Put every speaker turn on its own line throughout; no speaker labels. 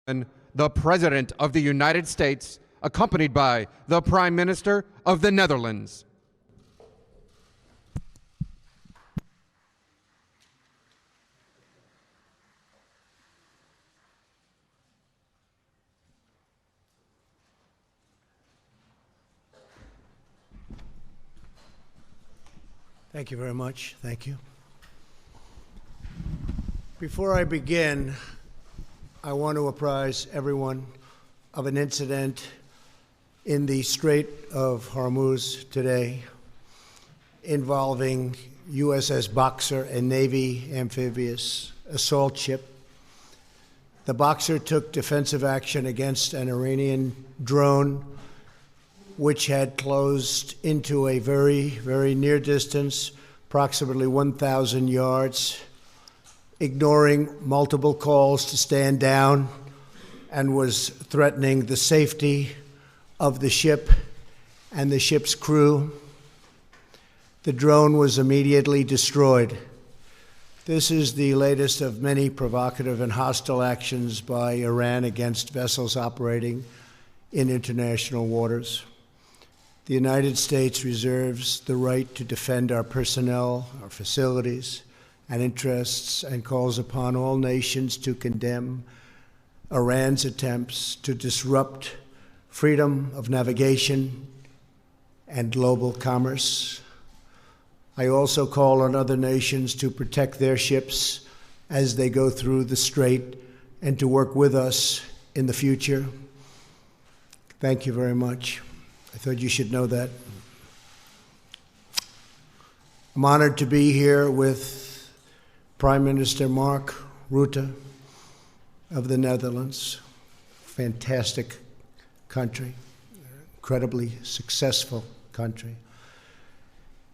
And the President of the United States, accompanied by the Prime Minister of the Netherlands.
Thank you very much. Thank you. Before I begin, I want to apprise everyone of an incident in the Strait of Hormuz today involving USS Boxer, a Navy amphibious assault ship. The Boxer took defensive action against an Iranian drone which had closed into a very, very near distance, approximately 1,000 yards, ignoring multiple calls to stand down, and was threatening the safety of the ship and the ship's crew. The drone was immediately destroyed. This is the latest of many provocative and hostile actions by Iran against vessels operating in international waters. The United States reserves the right to defend our personnel, our facilities, and interests, and calls upon all nations to condemn Iran's attempts to disrupt freedom of navigation and global commerce. I also call on other nations to protect their ships as they go through the strait and to work with us in the future. Thank you very much. I thought you should know that. I'm honored to be here with Prime Minister Mark Rutte of the Netherlands. Fantastic country, incredibly successful country.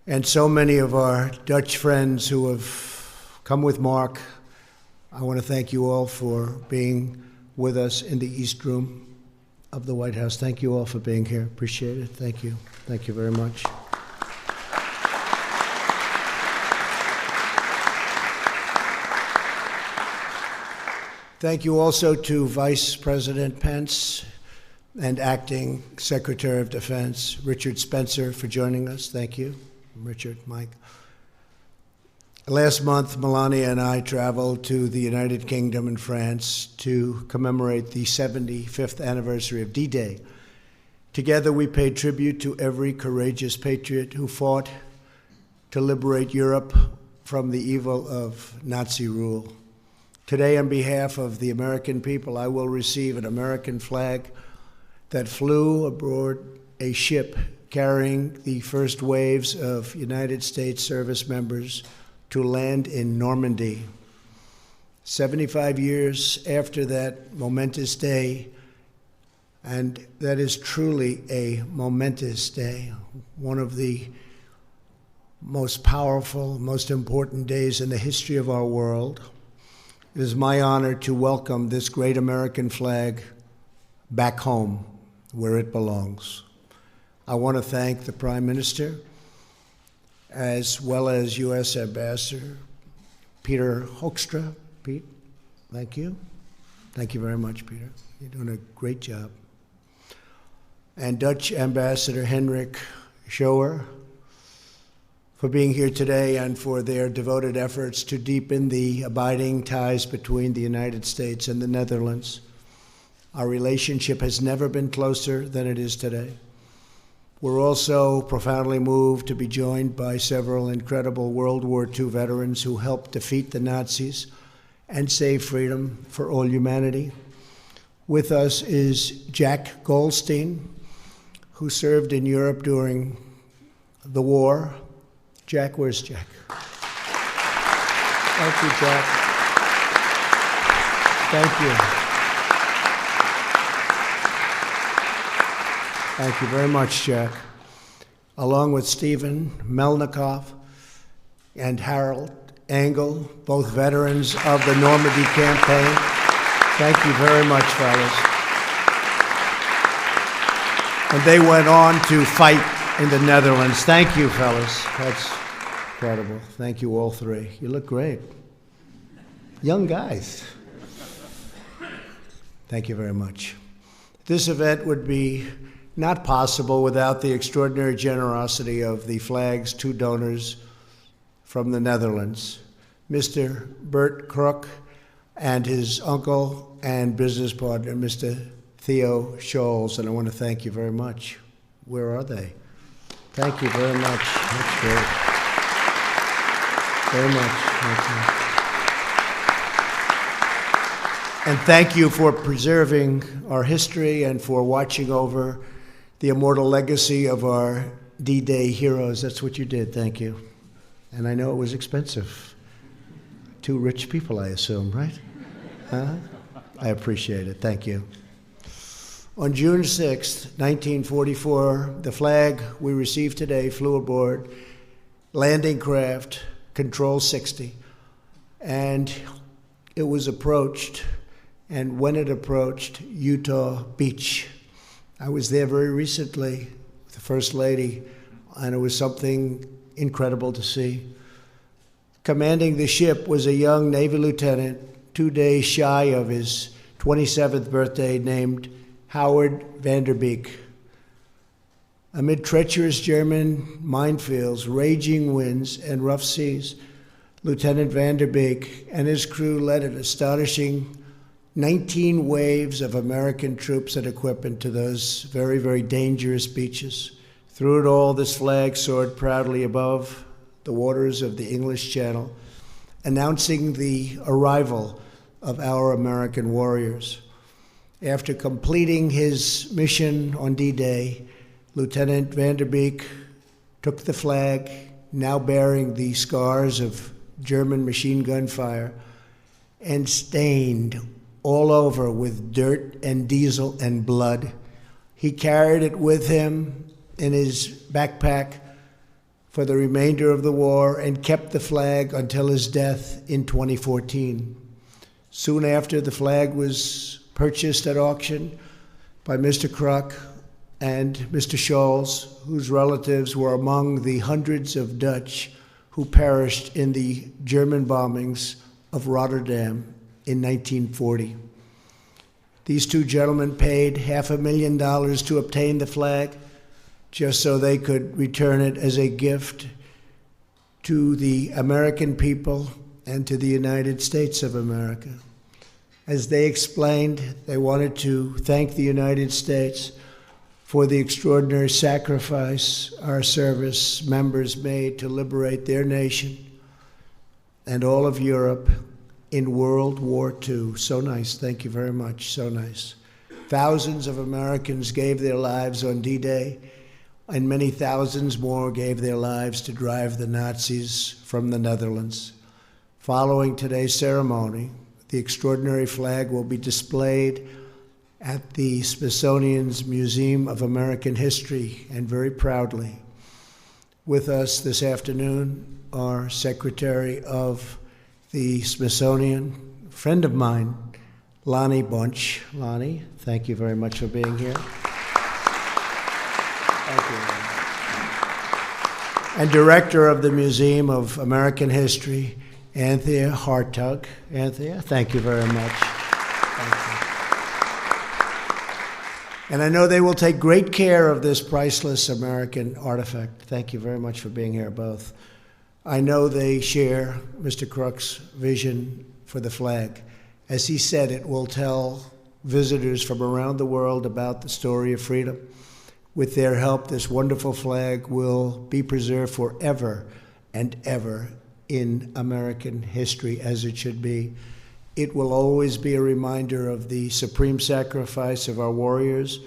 And so many of our Dutch friends who have come with Mark. I want to thank you all for being with us in the East Room of the White House. Thank you all for being here. Appreciate it. Thank you. Thank you very much. Thank you also to Vice President Pence and Acting Secretary of Defense Richard Spencer for joining us. Thank you, Richard, Mike. Last month, Melania and I traveled to the United Kingdom and France to commemorate the 75th anniversary of D-Day. Together, we paid tribute to every courageous patriot who fought to liberate Europe from the evil of Nazi rule. Today, on behalf of the American people, I will receive an American flag that flew aboard a ship carrying the first waves of United States service members to land in Normandy. 75 years after that momentous day, and that is truly a momentous day, one of the most powerful, most important days in the history of our world. It is my honor to welcome this great American flag back home, where it belongs. I want to thank the Prime Minister, as well as U.S. Ambassador Peter Hoekstra. Pete, thank you. Thank you very much, Peter. You're doing a great job. And Dutch Ambassador Henrik Schoer for being here today and for their devoted efforts to deepen the abiding ties between the United States and the Netherlands. Our relationship has never been closer than it is today. We're also profoundly moved to be joined by several incredible World War II veterans who helped defeat the Nazis and save freedom for all humanity. With us is Jack Goldstein, who served in Europe during the war. Jack, where's Jack? Thank you, Jack. Thank you. Thank you very much, Jack. Along with Stephen Melnikov and Harold Engel, both veterans of the Normandy campaign. Thank you very much, fellas. And they went on to fight in the Netherlands. Thank you, fellas. That's incredible. Thank you, all three. You look great. Young guys. Thank you very much. This event would be not possible without the extraordinary generosity of the flag's two donors from the Netherlands, Mr. Bert Krook and his uncle and business partner, Mr. Theo Scholz, and I want to thank you very much. Where are they? Thank you very much. That's great. Very much. Thank you. And thank you for preserving our history and for watching over the immortal legacy of our D-Day heroes. That's what you did. Thank you. And I know it was expensive. Two rich people, I assume, right? Huh? I appreciate it. Thank you. On June 6, 1944, the flag we received today flew aboard landing craft Control 60, and it was approached, and when it approached Utah Beach, I was there very recently with the First Lady, and it was something incredible to see. Commanding the ship was a young Navy lieutenant, 2 days shy of his 27th birthday, named Howard Vanderbeek. Amid treacherous German minefields, raging winds, and rough seas, Lieutenant Vanderbeek and his crew led an astonishing 19 waves of American troops and equipment to those very, very dangerous beaches. Through it all, this flag soared proudly above the waters of the English Channel, announcing the arrival of our American warriors. After completing his mission on D-Day, Lieutenant Vanderbeek took the flag, now bearing the scars of German machine gun fire, and stained all over with dirt and diesel and blood. He carried it with him in his backpack for the remainder of the war and kept the flag until his death in 2014. Soon after, the flag was purchased at auction by Mr. Krook and Mr. Scholz, whose relatives were among the hundreds of Dutch who perished in the German bombings of Rotterdam in 1940. These two gentlemen paid $500,000 to obtain the flag, just so they could return it as a gift to the American people and to the United States of America. As they explained, they wanted to thank the United States for the extraordinary sacrifice our service members made to liberate their nation and all of Europe in World War II. So nice. Thank you very much. So nice. Thousands of Americans gave their lives on D-Day, and many thousands more gave their lives to drive the Nazis from the Netherlands. Following today's ceremony, the extraordinary flag will be displayed at the Smithsonian's Museum of American History, and very proudly. With us this afternoon, our Secretary of the Smithsonian, a friend of mine, Lonnie Bunch. Lonnie, thank you very much for being here. Thank you. And Director of the Museum of American History, Anthea Hartog. Anthea, thank you very much. Thank you. And I know they will take great care of this priceless American artifact. Thank you very much for being here, both. I know they share Mr. Krook's vision for the flag. As he said, it will tell visitors from around the world about the story of freedom. With their help, this wonderful flag will be preserved forever and ever in American history, as it should be. It will always be a reminder of the supreme sacrifice of our warriors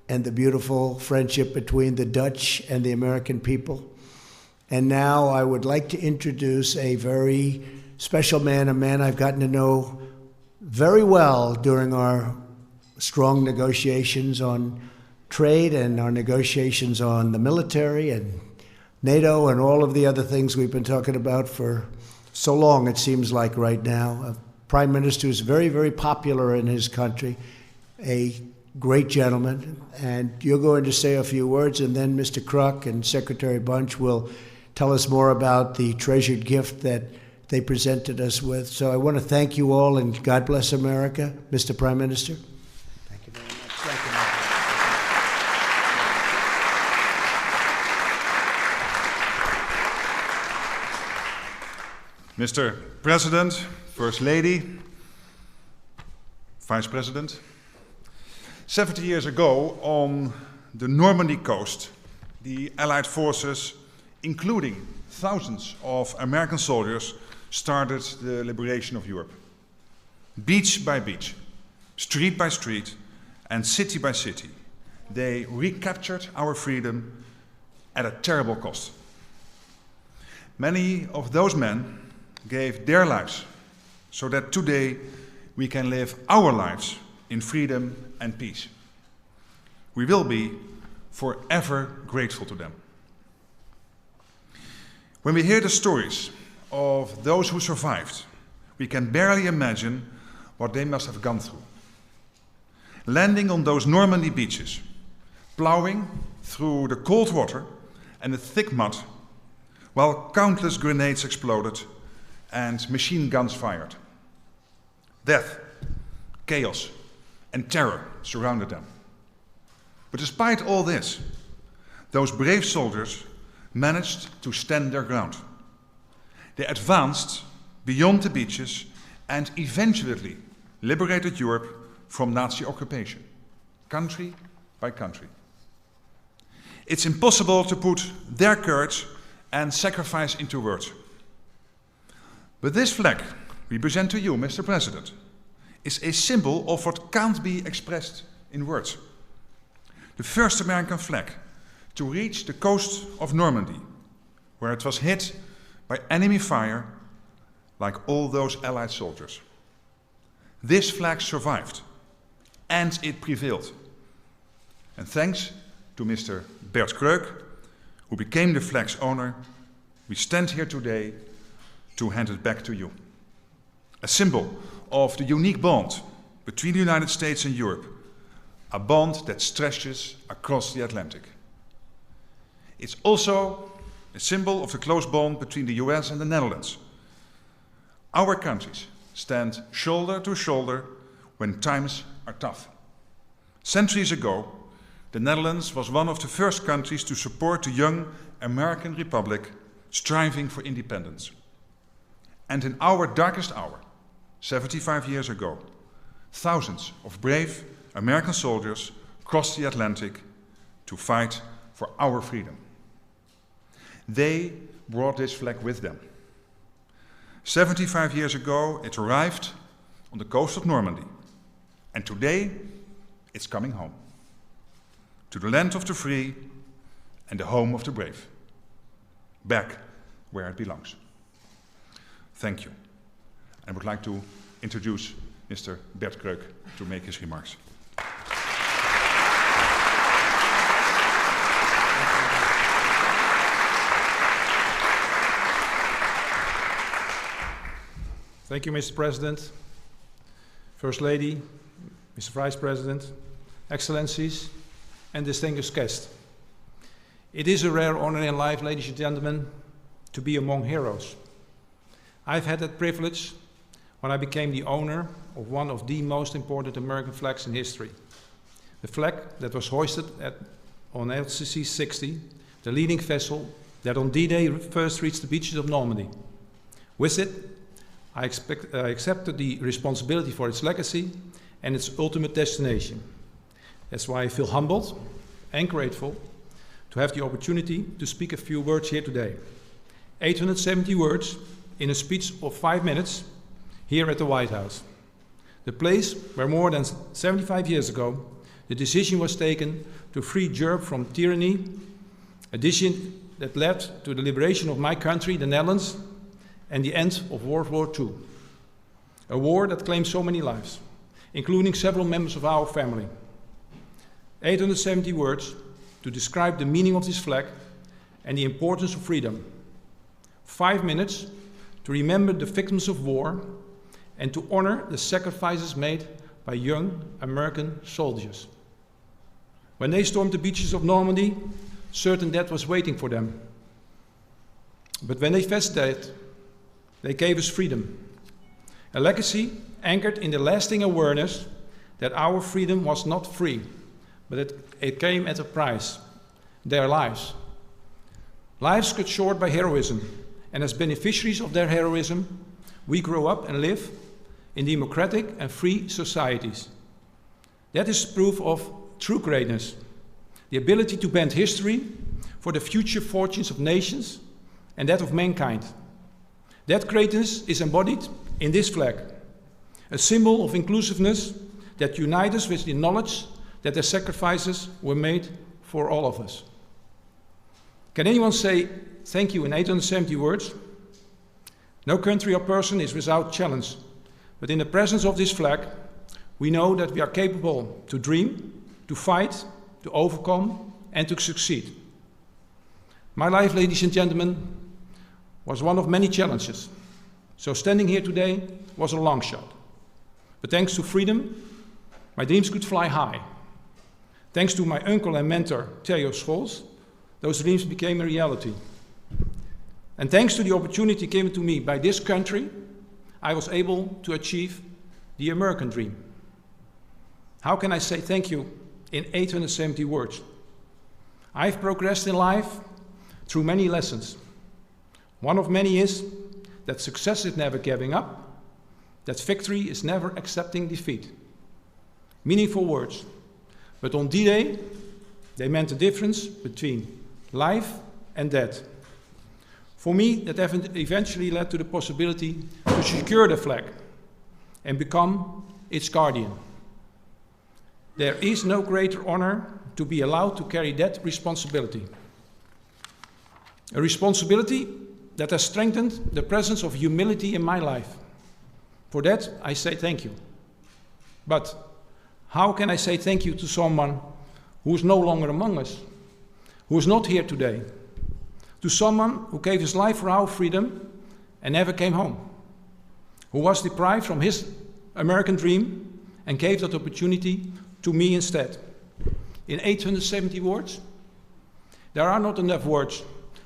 and the beautiful friendship between the Dutch and the American people. And now I would like to introduce a very special man, a man I've gotten to know very well during our strong negotiations on trade and our negotiations on the military and NATO and all of the other things we've been talking about for so long, it seems like right now. A prime minister who's very, very popular in his country, a great gentleman. And you're going to say a few words, and then Mr. Krook and Secretary Bunch will tell us more about the treasured gift that they presented us with. So I want to thank you all, and God bless America. Mr. Prime Minister.
Mr. President, First Lady, Vice President, 70 years ago on the Normandy coast, the Allied forces, including thousands of American soldiers, started the liberation of Europe. Beach by beach, street by street, and city by city, they recaptured our freedom at a terrible cost. Many of those men gave their lives so that today we can live our lives in freedom and peace. We will be forever grateful to them. When we hear the stories of those who survived, we can barely imagine what they must have gone through. Landing on those Normandy beaches, plowing through the cold water and the thick mud, while countless grenades exploded and machine guns fired. Death, chaos, and terror surrounded them. But despite all this, those brave soldiers managed to stand their ground. They advanced beyond the beaches and eventually liberated Europe from Nazi occupation, country by country. It's impossible to put their courage and sacrifice into words. But this flag we present to you, Mr. President, is a symbol of what can't be expressed in words. The first American flag to reach the coast of Normandy, where it was hit by enemy fire like all those Allied soldiers. This flag survived, and it prevailed. And thanks to Mr. Bert Kreuk, who became the flag's owner, we stand here today to hand it back to you. A symbol of the unique bond between the United States and Europe, a bond that stretches across the Atlantic. It's also a symbol of the close bond between the US and the Netherlands. Our countries stand shoulder to shoulder when times are tough. Centuries ago, the Netherlands was one of the first countries to support the young American Republic striving for independence. And in our darkest hour, 75 years ago, thousands of brave American soldiers crossed the Atlantic to fight for our freedom. They brought this flag with them. 75 years ago, it arrived on the coast of Normandy. And today, it's coming home. To the land of the free and the home of the brave. Back where it belongs. Thank you. I would like to introduce Mr. Bert Kreuk to make his remarks.
Thank you, Mr. President, First Lady, Mr. Vice President, Excellencies, and distinguished guests. It is a rare honor in life, ladies and gentlemen, to be among heroes. I've had that privilege when I became the owner of one of the most important American flags in history. The flag that was hoisted on LCC 60, the leading vessel that on D-Day first reached the beaches of Normandy. With it, I accepted the responsibility for its legacy and its ultimate destination. That's why I feel humbled and grateful to have the opportunity to speak a few words here today. 870 words in a speech of 5 minutes here at the White House. The place where more than 75 years ago, the decision was taken to free Europe from tyranny, a decision that led to the liberation of my country, the Netherlands, and the end of World War II. A war that claimed so many lives, including several members of our family. 870 words to describe the meaning of this flag and the importance of freedom. 5 minutes to remember the victims of war and to honor the sacrifices made by young American soldiers. When they stormed the beaches of Normandy, certain death was waiting for them. But when they faced death, they gave us freedom. A legacy anchored in the lasting awareness that our freedom was not free, but it came at a price, their lives. Lives cut short by heroism and as beneficiaries of their heroism, we grow up and live in democratic and free societies. That is proof of true greatness, the ability to bend history for the future fortunes of nations and that of mankind. That greatness is embodied in this flag, a symbol of inclusiveness that unites us with the knowledge that their sacrifices were made for all of us. Can anyone say thank you in 870 words? No country or person is without challenge, but in the presence of this flag, we know that we are capable to dream, to fight, to overcome, and to succeed. My life, ladies and gentlemen, was one of many challenges. So standing here today was a long shot. But thanks to freedom, my dreams could fly high. Thanks to my uncle and mentor, Theo Scholz, those dreams became a reality. And thanks to the opportunity given to me by this country, I was able to achieve the American dream. How can I say thank you in 870 words? I've progressed in life through many lessons. One of many is that success is never giving up, that victory is never accepting defeat. Meaningful words, but on D-Day, they meant the difference between life and death. For me, that eventually led to the possibility to secure the flag and become its guardian. There is no greater honor to be allowed to carry that responsibility. A responsibility that has strengthened the presence of humility in my life. For that, I say thank you. But how can I say thank you to someone who is no longer among us, who is not here today? To someone who gave his life for our freedom and never came home, who was deprived from his American dream and gave that opportunity to me instead. In 870 words, there are not enough words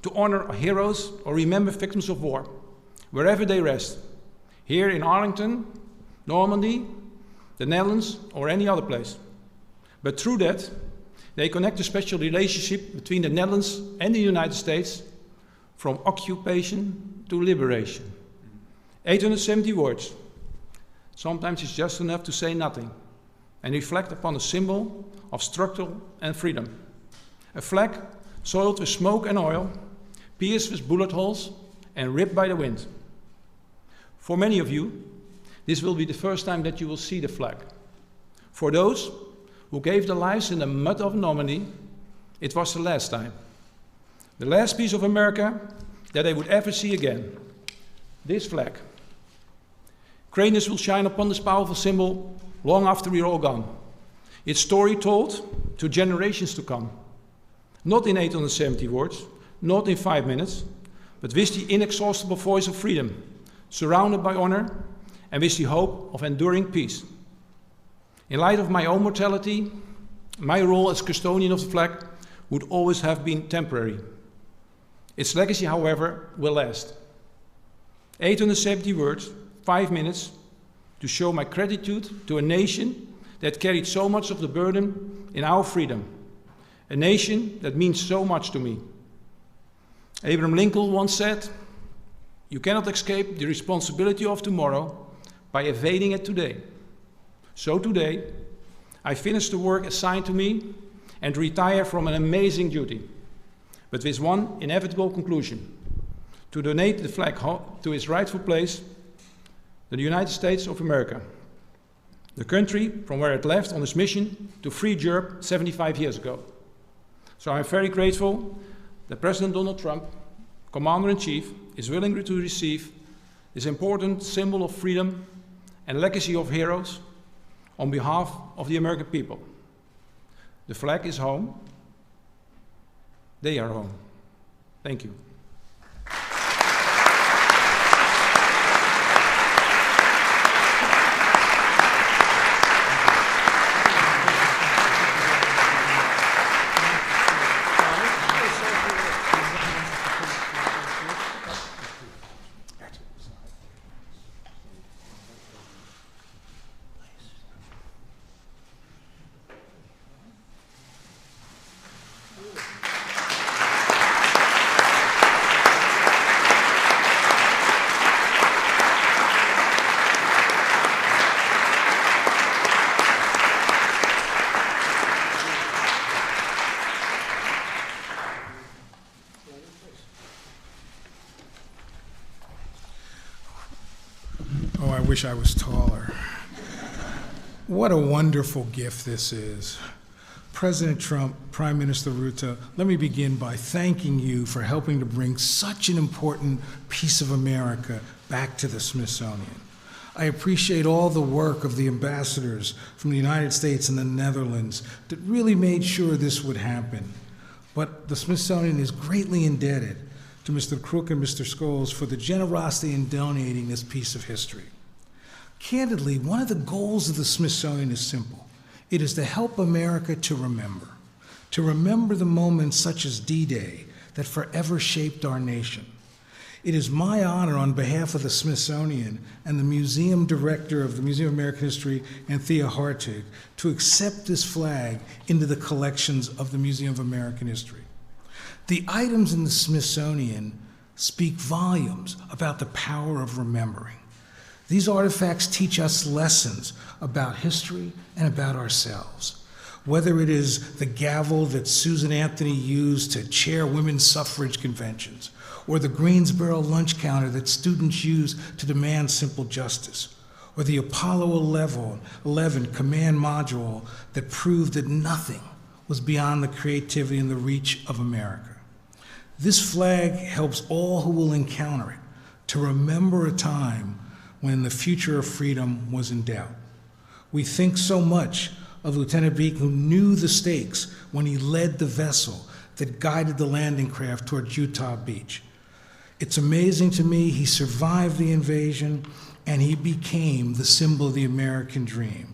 to honor our heroes or remember victims of war, wherever they rest, here in Arlington, Normandy, the Netherlands, or any other place. But through that, they connect a special relationship between the Netherlands and the United States, from occupation to liberation. 870 words. Sometimes it's just enough to say nothing and reflect upon a symbol of struggle and freedom. A flag soiled with smoke and oil, pierced with bullet holes and ripped by the wind. For many of you, this will be the first time that you will see the flag. For those who gave their lives in the mud of Normandy, it was the last time. The last piece of America that they would ever see again. This flag. Greatness will shine upon this powerful symbol long after we're all gone. Its story told to generations to come. Not in 870 words, not in 5 minutes, but with the inexhaustible voice of freedom, surrounded by honor and with the hope of enduring peace. In light of my own mortality, my role as custodian of the flag would always have been temporary. Its legacy, however, will last. 870 words, 5 minutes, to show my gratitude to a nation that carried so much of the burden in our freedom. A nation that means so much to me. Abraham Lincoln once said, "You cannot escape the responsibility of tomorrow by evading it today." So today, I finish the work assigned to me and retire from an amazing duty, but with one inevitable conclusion: to donate the flag to its rightful place, the United States of America, the country from where it left on its mission to free Europe 75 years ago. So I'm very grateful that President Donald Trump, Commander-in-Chief, is willing to receive this important symbol of freedom and legacy of heroes on behalf of the American people. The flag is home. They are home. Thank you.
wish I was taller. What a wonderful gift this is. President Trump, Prime Minister Rutte, let me begin by thanking you for helping to bring such an important piece of America back to the Smithsonian. I appreciate all the work of the ambassadors from the United States and the Netherlands that really made sure this would happen. But the Smithsonian is greatly indebted to Mr. Crook and Mr. Scholes for the generosity in donating this piece of history. Candidly, one of the goals of the Smithsonian is simple. It is to help America to remember the moments such as D-Day that forever shaped our nation. It is my honor on behalf of the Smithsonian and the Museum Director of the Museum of American History, Anthea Hartig, to accept this flag into the collections of the Museum of American History. The items in the Smithsonian speak volumes about the power of remembering. These artifacts teach us lessons about history and about ourselves. Whether it is the gavel that Susan Anthony used to chair women's suffrage conventions, or the Greensboro lunch counter that students use to demand simple justice, or the Apollo 11 command module that proved that nothing was beyond the creativity and the reach of America. This flag helps all who will encounter it to remember a time when the future of freedom was in doubt. We think so much of Lieutenant Beek, who knew the stakes when he led the vessel that guided the landing craft toward Utah Beach. It's amazing to me he survived the invasion and he became the symbol of the American dream.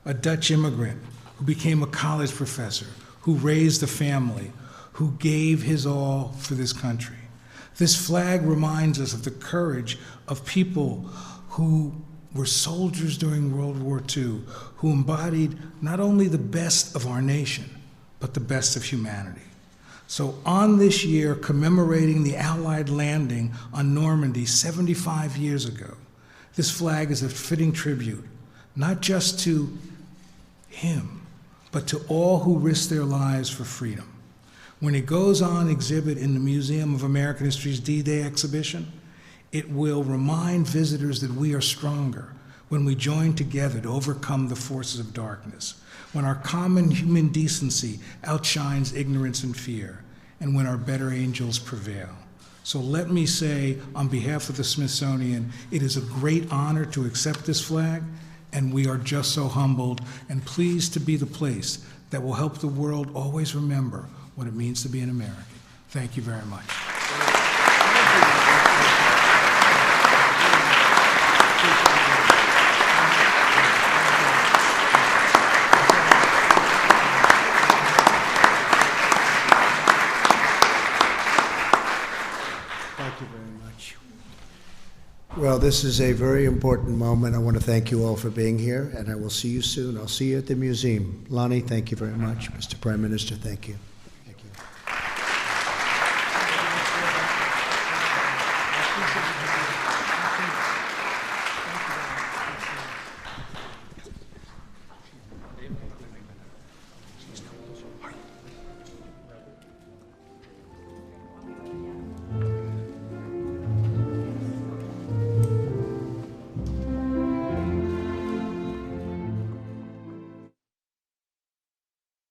A Dutch immigrant who became a college professor, who raised a family, who gave his all for this country. This flag reminds us of the courage of people who were soldiers during World War II, who embodied not only the best of our nation, but the best of humanity. So on this year, commemorating the Allied landing on Normandy 75 years ago, this flag is a fitting tribute, not just to him, but to all who risked their lives for freedom. When it goes on exhibit in the Museum of American History's D-Day exhibition, it will remind visitors that we are stronger when we join together to overcome the forces of darkness, when our common human decency outshines ignorance and fear, and when our better angels prevail. So let me say, on behalf of the Smithsonian, it is a great honor to accept this flag, and we are just so humbled and pleased to be the place that will help the world always remember what it means to be an American. Thank you very much.
Thank you very much. Well, this is a very important moment. I want to thank you all for being here, and I will see you soon. I'll see you at the museum. Lonnie, thank you very much. Mr. Prime Minister, thank you.